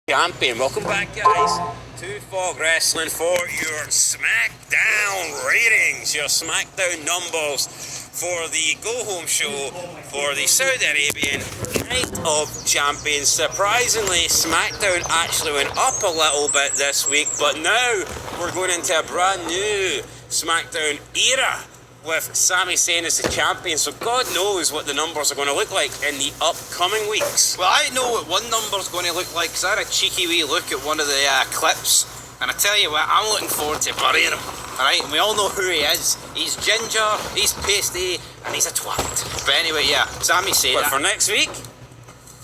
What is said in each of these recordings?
Champion. Welcome back, guys, to Fog Wrestling for your SmackDown ratings, your SmackDown numbers for the go-home show for the Saudi Arabian Night of Champions. Surprisingly, SmackDown actually went up a little bit this week, but now we're going into a brand new SmackDown era with Sami Zayn as the champion, so God knows what the numbers are going to look like in the upcoming weeks. Well, I know what one number's going to look like because I had a cheeky wee look at one of the clips, and I tell you what, I'm looking forward to burying him. Alright, and we all know who he is. He's ginger, he's pasty, and he's a twat. But anyway, yeah, Sami Zayn. But for next week?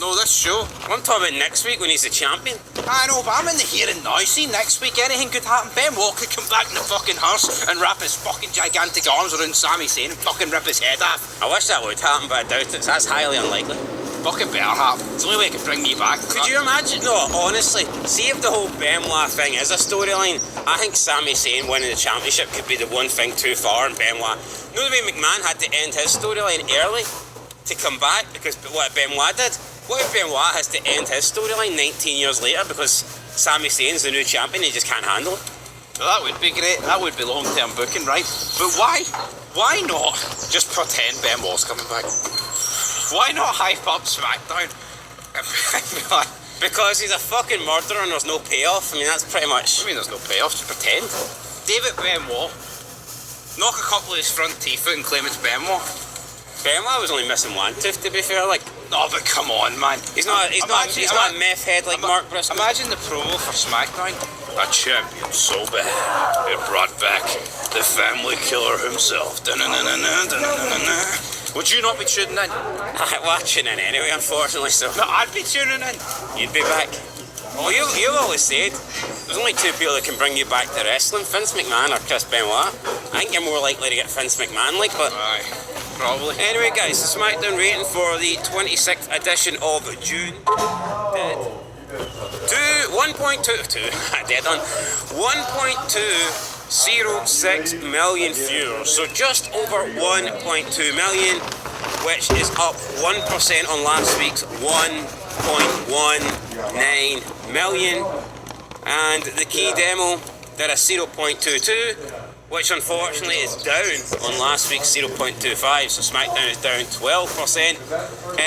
No, this show. I'm talking about next week when he's the champion. I know, but I'm in the here and now. See, next week anything could happen. Ben Walker could come back in the fucking hearse and wrap his fucking gigantic arms around Sami Zayn and fucking rip his head off. I wish that would happen, but I doubt it. That's highly unlikely. Fucking better happen. It's the only way it could bring me back. Could you imagine? No, honestly, see if the whole Benoit thing is a storyline. I think Sami Zayn winning the championship could be the one thing too far, and Benoit. You know the way McMahon had to end his storyline early to come back because what Benoit did? What if Benoit has to end his storyline 19 years later because Sami Zayn's the new champion and he just can't handle it? Well, that would be great. That would be long-term booking, right? But why? Why not just pretend Benoit's coming back? Why not hype up SmackDown? Because he's a fucking murderer and there's no payoff. I mean, that's pretty much... I mean, there's no payoff, just pretend. David Benoit, knock a couple of his front teeth out and claim it's Benoit. Benoit was only missing one tooth, to be fair, like... No, but come on, man. He's not a meth head like Mark Briscoe. Imagine the promo for SmackDown. A champion so bad, it brought back the family killer himself. Would you not be tuning in? I'm watching in anyway, unfortunately, so... No, I'd be tuning in. You'd be back. Well, you've always said there's only two people that can bring you back to wrestling, Vince McMahon or Chris Benoit. I think you're more likely to get Vince McMahon, like, but... Aye, probably. Anyway, guys, the SmackDown rating for the 26th edition of June did... 1.206 million viewers, so just over 1.2 million, which is up 1% on last week's 1.19 million, and the key demo did a 0.22, which unfortunately is down on last week's 0.25, so SmackDown is down 12%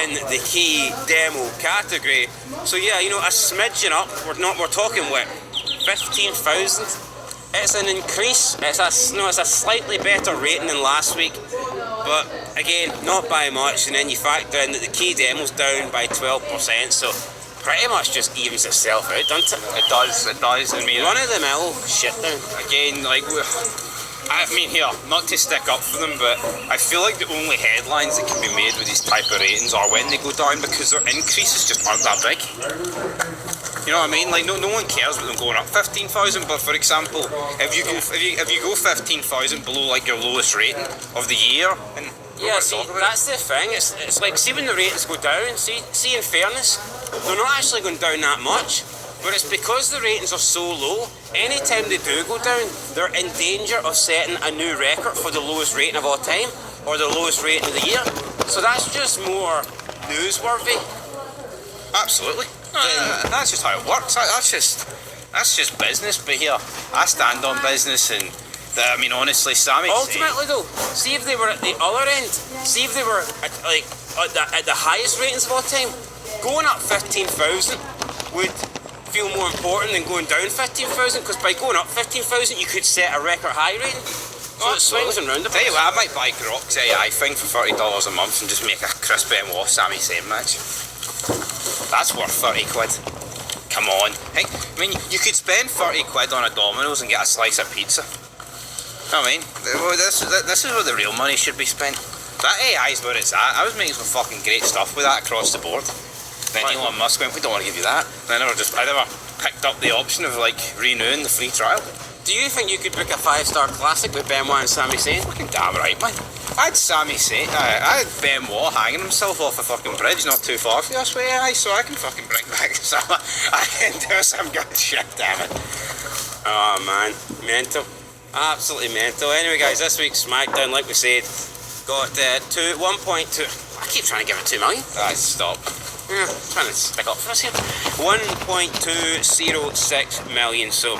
in the key demo category. So yeah, you know, a smidgen up. We're talking what, 15,000? It's an increase. It's a slightly better rating than last week, but again, not by much. And then you factor in that the key demo's down by 12%, so pretty much just evens itself out, doesn't it? It does. I mean, Run of the mill shit down. Again, like, I mean, here, not to stick up for them, but I feel like the only headlines that can be made with these type of ratings are when they go down because their increases just aren't that big. You know what I mean? Like, no one cares about them going up 15,000. But for example, if you go 15,000 below like your lowest rating of the year, and yeah, see, that's the thing. It's like, see when the ratings go down. See, in fairness, they're not actually going down that much. But it's because the ratings are so low, anytime they do go down, they're in danger of setting a new record for the lowest rating of all time, or the lowest rating of the year. So that's just more newsworthy. Absolutely. That's just how it works. That's just business. But here, I stand on business, and I mean, honestly, Sami. Ultimately, though, see if they were at the other end. See if they were at the highest ratings of all time. Going up 15,000 would feel more important than going down 15,000, because by going up 15,000 you could set a record high rating. So it swings and roundabouts. Tell you what, I might buy Grok's AI thing for $30 a month and just make a Chris Benoit Sami Zayn match. That's worth 30 quid. Come on. Hey, I mean, you could spend 30 quid on a Domino's and get a slice of pizza. I mean, this is where the real money should be spent. That AI is where it's at. I was making some fucking great stuff with that across the board. Then Elon Musk went, we don't want to give you that. And I never picked up the option of like renewing the free trial. Do you think you could book a 5-star classic with Benoit and Sami Zayn? Fucking damn right, man. I had Sami Zayn, I had Benoit hanging himself off a fucking bridge not too far from this way, so I can fucking bring back some. I can do some good shit, damn it. Oh man, mental. Absolutely mental. Anyway, guys, this week's SmackDown, like we said, got 1.2. I keep trying to give it 2 million. Stop. Yeah, trying to stick up for us here. 1.206 million. So,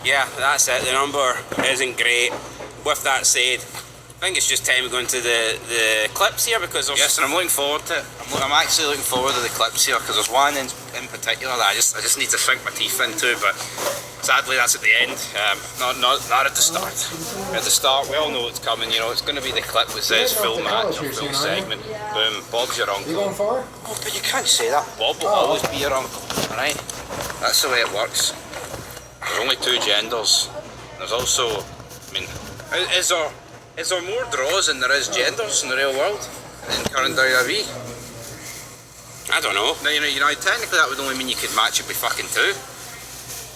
yeah, that's it. The number isn't great. With that said, I think it's just time we go into the clips here because there's... Yes, and I'm looking forward to it. I'm actually looking forward to the clips here because there's one in particular that I just need to sink my teeth into, but sadly that's at the end, not at the start. At the start, we all know it's coming, you know, it's going to be the clip that says full match or full segment. Boom, Bob's your uncle. You going far? Oh, but you can't say that. Bob will always be your uncle, alright? That's the way it works. There's only two genders. There's also, I mean, is there more draws than there is genders in the real world in current WWE? I don't know. Now, you know, technically that would only mean you could match it with fucking two.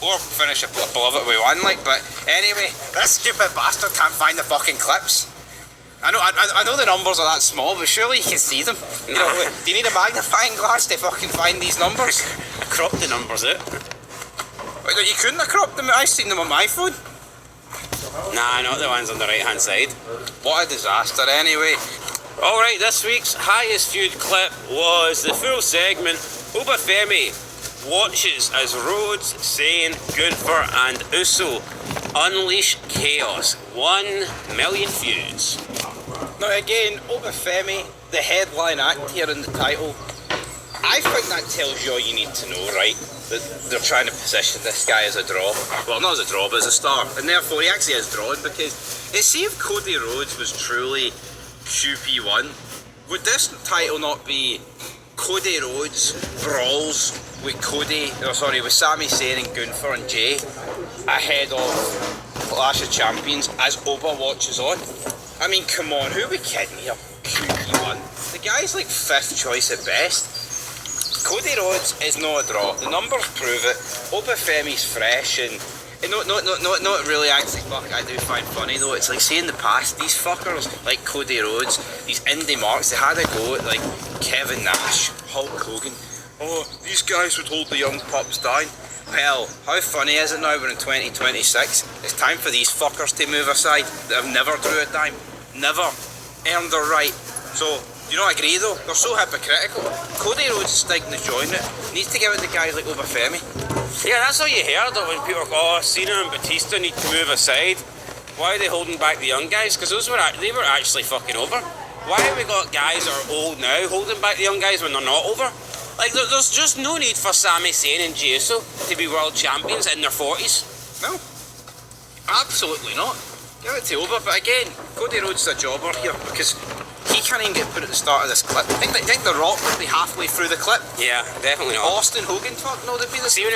Or finish above it with one, like, but anyway, this stupid bastard can't find the fucking clips. I know the numbers are that small, but surely you can see them. You know, do you need a magnifying glass to fucking find these numbers? I cropped the numbers out. Wait, you couldn't have cropped them, I've seen them on my phone. Nah, not the ones on the right hand side. What a disaster anyway. Alright, this week's highest viewed clip was the full segment. Obafemi watches as Rhodes, Zayn, Gunther and Uso unleash chaos. 1 million views. Now again, Obafemi, the headline act here in the title, I think that tells you all you need to know, right? That they're trying to position this guy as a draw. Well, not as a draw, but as a star. And therefore he actually is drawn because, see if Cody Rhodes was truly QP1, would this title not be Cody Rhodes brawls with with Sami Zayn and Gunther and Jay ahead of Clash of Champions as Oba watches on? I mean, come on, who are we kidding here? QP1. The guy's like 5th choice at best. Cody Rhodes is not a draw. The numbers prove it. Obafemi's fresh and not really actually. Fuck, I do find funny though. It's like, say in the past, these fuckers like Cody Rhodes, these indie marks, they had a go at like Kevin Nash, Hulk Hogan. Oh, these guys would hold the young pups down. Well, how funny is it now we're in 2026? It's time for these fuckers to move aside that have never drew a dime, never earned their right. So, you don't agree though? They're so hypocritical. Cody Rhodes is sticking the joint. Needs to give it to guys like Obafemi. Yeah, that's all you heard of when people go, oh, Cena and Batista need to move aside. Why are they holding back the young guys? Because they were actually fucking over. Why have we got guys that are old now holding back the young guys when they're not over? Like, there's just no need for Sami Zayn and Jey Uso to be world champions in their 40s. No, absolutely not. Give it to Oba, but again, Cody Rhodes is a jobber here because he can't even get put at the start of this clip. I think The Rock would be halfway through the clip. Yeah, definitely not. Austin Hogan, fuck no, they'd be the See, you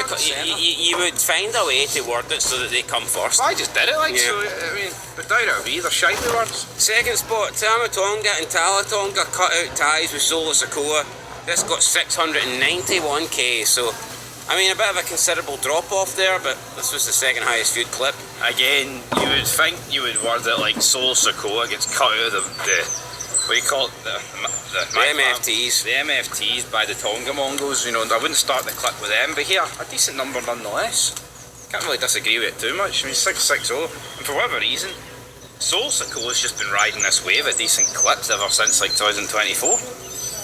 would find a way to word it so that they come first. Well, I just did it, like, yeah. so, I mean, but WWE, they're shitey words. Second spot, Tama Tonga and Tala Tonga cut out ties with Solo Sikoa. This got 691k, so I mean a bit of a considerable drop off there, but this was the second highest viewed clip. Again, you would think you would word it like Solo Sikoa gets cut out of the what do you call it, the MFTs. The MFTs by the Tonga Mongols, you know, and I wouldn't start the clip with them, but here, a decent number nonetheless. Can't really disagree with it too much. I mean, 660, and for whatever reason, Solo Sikoa's just been riding this wave of decent clips ever since like 2024.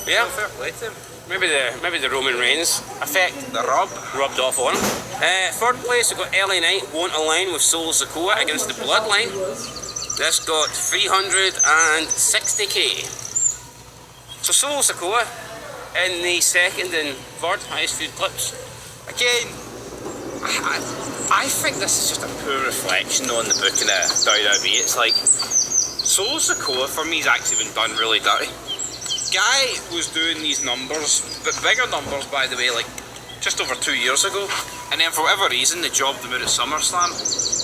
Yeah, fair play to him. Maybe the Roman Reigns effect rubbed off on him. Third place we got LA Knight won't align with Solo Sikoa against the Bloodline. This got 360k. So Solo Sikoa in the second and third highest viewed clips. Again, I think this is just a poor reflection on the booking of WWE. It's like Solo Sikoa for me has actually been done really dirty. Guy was doing these numbers, but bigger numbers by the way, like just over 2 years ago, and then for whatever reason they jobbed him out at SummerSlam,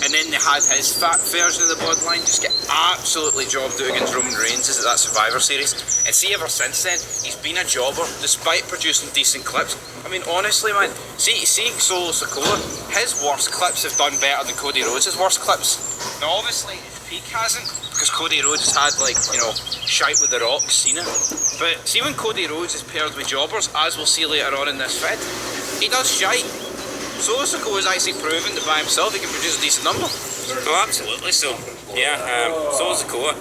and then they had his fat version of the Bloodline just get absolutely jobbed out against Roman Reigns at that Survivor Series, and see ever since then he's been a jobber despite producing decent clips. I mean honestly man, seeing Solo Sikoa, his worst clips have done better than Cody Rhodes' worst clips. Now obviously his peak hasn't, because Cody Rhodes has had like, you know, shite with The Rock, Cena. But see when Cody Rhodes is paired with jobbers, as we'll see later on in this vid, he does shite. Solo Sikoa is actually proven that by himself he can produce a decent number. Oh, absolutely. So, yeah, Solo Sikoa.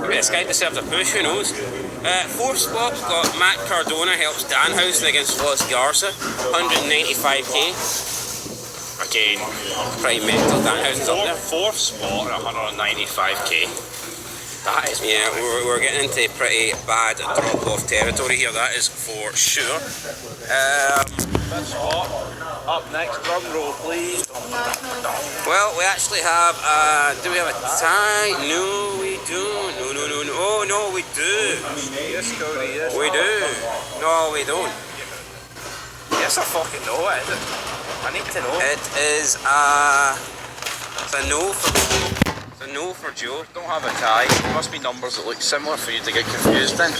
Maybe this guy deserves a push, who knows? Fourth spot's got Matt Cardona helps Danhausen against Los Garza, 195k. Again, Pretty mental. Danhausen's up there. fourth spot at 195k. That is Yeah, we're getting into pretty bad drop-off territory here. That is for sure. fifth spot. Up next, drum roll, please. Well, we actually have. Do we have a tie? No, we don't. No. Oh no, we do. Yes, Cody, yes. We do. No, we don't. Yes, I fucking know it, is it? I need to know. It is it's a no for it's a no for Joe. Don't have a tie. There must be numbers that look similar for you to get confused then.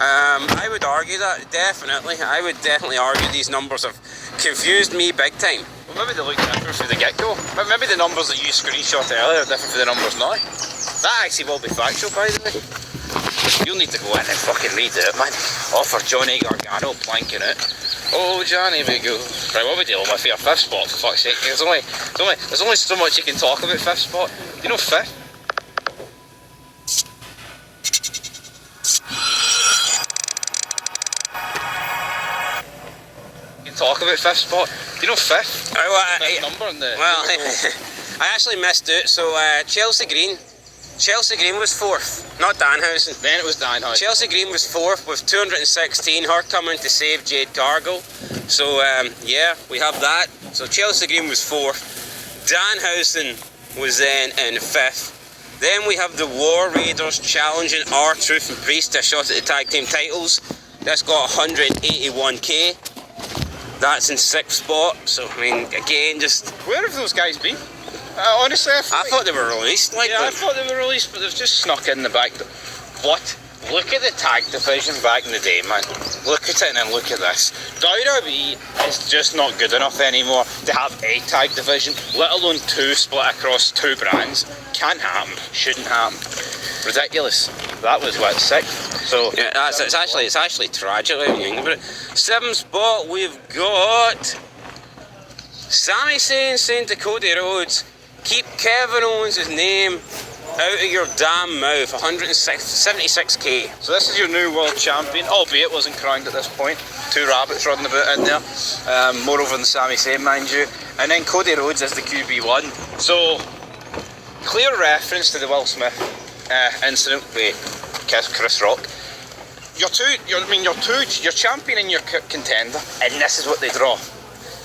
I would argue that definitely. I would definitely argue these numbers have confused me big time. Well, maybe they look different from the get-go. Maybe the numbers that you screenshot earlier are different from the numbers now. That actually will be factual, by the way. You'll need to go in and fucking read it, man. Offer Johnny Gargano planking it. Oh, Johnny, we go. Right, what are we dealing with here? Fifth spot, for fuck's sake. There's only so much you can talk about fifth spot. You know fifth? Talk about fifth spot. Do you know fifth? Fifth number in the. Well, I actually missed it. So Chelsea Green was fourth, not Danhausen. Then it was Danhausen. Chelsea Green was fourth with 216. Her coming to save Jade Cargill. So yeah, we have that. So Chelsea Green was fourth. Danhausen was then in fifth. Then we have the War Raiders challenging R-Truth and Priest to a shot at the tag team titles. That's got 181k. That's in sixth spot, so I mean, again, just... Where have those guys been? Honestly, I thought they were released, like... Yeah, I thought they were released, but they've just snuck in the back. What? Look at the tag division back in the day, man. Look at it and then look at this. WWE is just not good enough anymore to have a tag division, let alone two split across two brands. Can't happen. Shouldn't happen. Ridiculous. That was what, sixth? So yeah, it's actually tragic when you think about it. Seventh spot, we've got Sami Zayn saying to Cody Rhodes, keep Kevin Owens' name out of your damn mouth. 176k. So this is your new world champion, albeit wasn't crowned at this point. Two rabbits running about in there. Moreover than Sami Zayn, mind you. And then Cody Rhodes is the QB1. So clear reference to the Will Smith incident with Chris Rock. Your champion and your contender, and this is what they draw.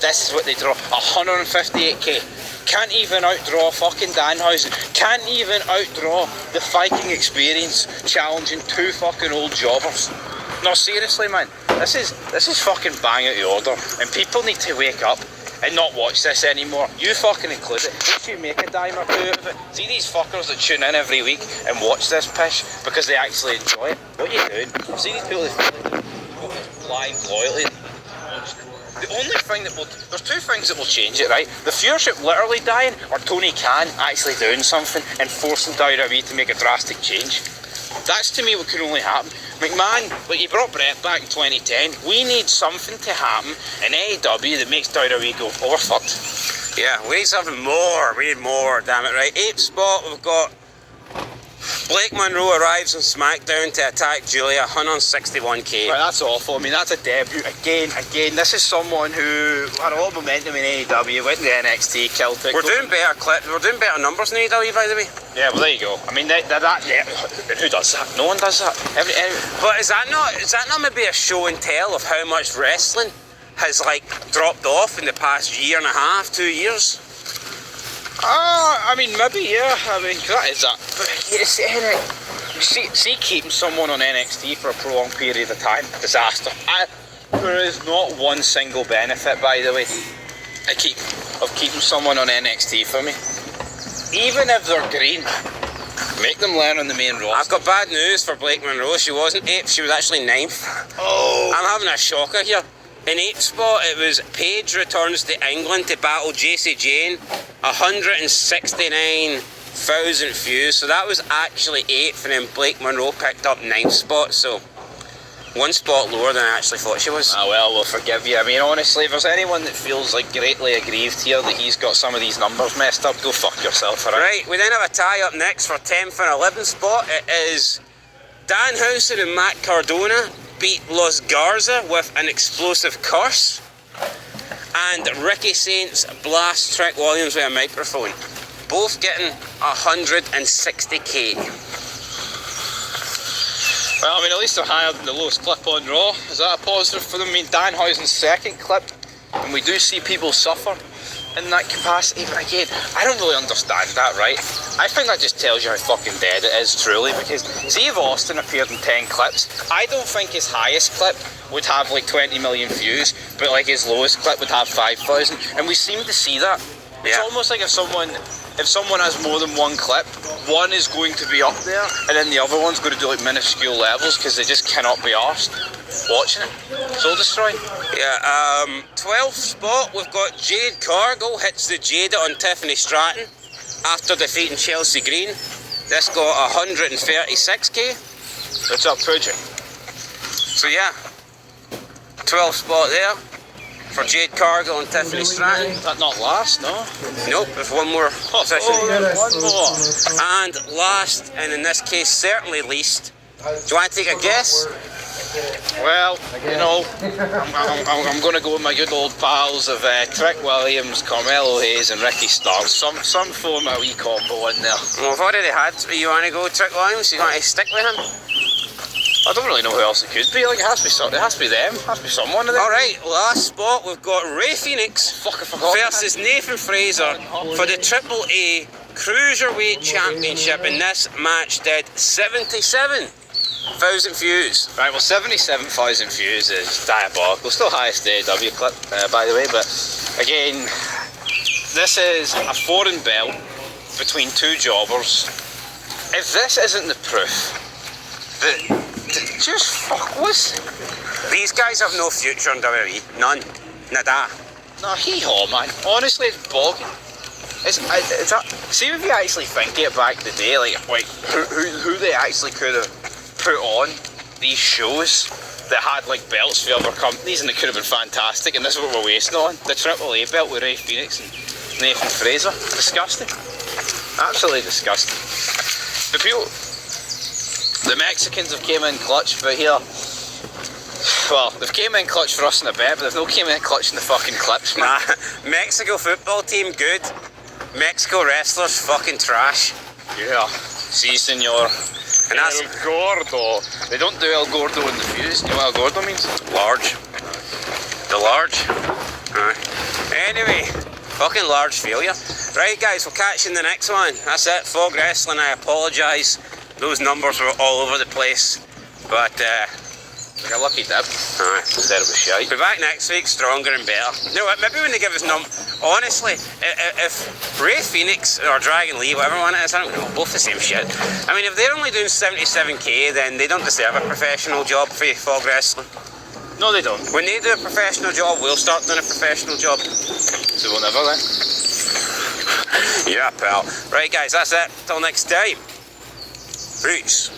158k. Can't even outdraw fucking Danhausen. Can't even outdraw the Viking Experience challenging two fucking old jobbers. No, seriously, man. This is fucking bang out the order, and people need to wake up and not watch this anymore. You fucking included. Don't you make a dime or two out of it? See these fuckers that tune in every week and watch this pish because they actually enjoy it? What are you doing? See these people that feel like blind loyalty. The only thing there's two things that will change it, right? The viewership literally dying, or Tony Khan actually doing something and forcing WWE to make a drastic change. That's to me what can only happen. McMahon, like he brought Brett back in 2010. We need something to happen in AEW that makes WWE go, oh, we're fucked. Yeah, we need something more. We need more, damn it, right? Eighth spot, we've got Blake Monroe arrives on SmackDown to attack Julia, 161k. Right, that's awful. I mean, that's a debut. Again, this is someone who had a lot of momentum in AEW, went to NXT, killed it. We're doing better numbers in AEW, by the way. Yeah, well, there you go. I mean, who does that? No one does that. But is that not maybe a show and tell of how much wrestling has like dropped off in the past year and a half, 2 years? I mean, maybe, yeah. I mean, that is that. But see, keeping someone on NXT for a prolonged period of time, disaster. There is not one single benefit, by the way, of keeping someone on NXT for me. Even if they're green, make them learn on the main roster. I've got bad news for Blake Monroe. She wasn't 8th, she was actually 9th. Oh. I'm having a shocker here. In 8th spot, it was Paige returns to England to battle JC Jane, 169,000 views. So that was actually 8th, and then Blake Monroe picked up 9th spot. So one spot lower than I actually thought she was. Ah, well, we'll forgive you. I mean, honestly, if there's anyone that feels like greatly aggrieved here that he's got some of these numbers messed up, go fuck yourself, alright? Right, we then have a tie up next for 10th and 11th spot. It is Danhausen and Matt Cardona beat Los Garza with an explosive curse. And Ricky Saints blast Trek Williams with a microphone. Both getting 160k. Well, I mean, at least they're higher than the lowest clip on Raw. Is that a positive for them? I mean, Danhausen's second clip, and we do see people suffer in that capacity, but again, I don't really understand that, right? I think that just tells you how fucking dead it is, truly, because see if Austin appeared in 10 clips, I don't think his highest clip would have like 20 million views, but like his lowest clip would have 5,000, and we seem to see that. It's almost like if someone has more than one clip, one is going to be up there, and then the other one's going to do like minuscule levels because they just cannot be arsed watching it. Soul destroying. Yeah, 12th spot, we've got Jade Cargill hits the Jada on Tiffany Stratton after defeating Chelsea Green. This got 136k. What's up, Project? So yeah, 12th spot there for Jade Cargill and Tiffany Stratton. Is that not last, no? Nope, there's one more position. One more. And last, and in this case certainly least, do you want to take a guess? Well, you know, I'm going to go with my good old pals of Trek Williams, Carmelo Hayes and Ricky Starks. Some form of a wee combo in there. Well, we've already had, you want to go Trek Williams? You want to stick with him? I don't really know who else it could be. Like, it has to be them. It has to be someone of them. Alright, last spot, we've got Ray Phoenix Fuck, I forgot. versus Nathan Fraser for the AAA Cruiserweight Championship, and this match did 77,000 views. Right, well, 77,000 views is diabolical. Still highest AEW clip, by the way, but again, this is a foreign belt between two jobbers. If this isn't the proof that just fuck was. These guys have no future in WWE. None. Nada. No, hee-haw, man. Honestly, it's bogging. It's see if you actually think it back the day, like who they actually could have put on these shows that had like belts for other companies, and it could have been fantastic, and this is what we're wasting on. The AAA belt with Ray Phoenix and Nathan Fraser. Disgusting. Absolutely disgusting. The Mexicans have came in clutch, but here, well, they've came in clutch for us in a bet, but they've not came in clutch in the fucking clips, man. Nah, Mexico football team good. Mexico wrestlers fucking trash. Yeah. Si, senor. And that's El Gordo. They don't do El Gordo in the fuse. You know what El Gordo means? large. The large. Anyway, fucking large failure. Right, guys, we'll catch you in the next one. That's it. Fog Wrestling, I apologise. Those numbers were all over the place. But, Like a lucky dip. Instead of a shite. be back next week, stronger and better. You know what, maybe when they give us honestly, if Ray Phoenix or Dragon Lee, whatever one it is, I don't know, both the same shit. I mean, if they're only doing 77k, then they don't deserve a professional job for Fog Wrestling. No, they don't. When they do a professional job, we'll start doing a professional job. So we'll never then. Yeah, pal. Right, guys, that's it. Till next time. Peace.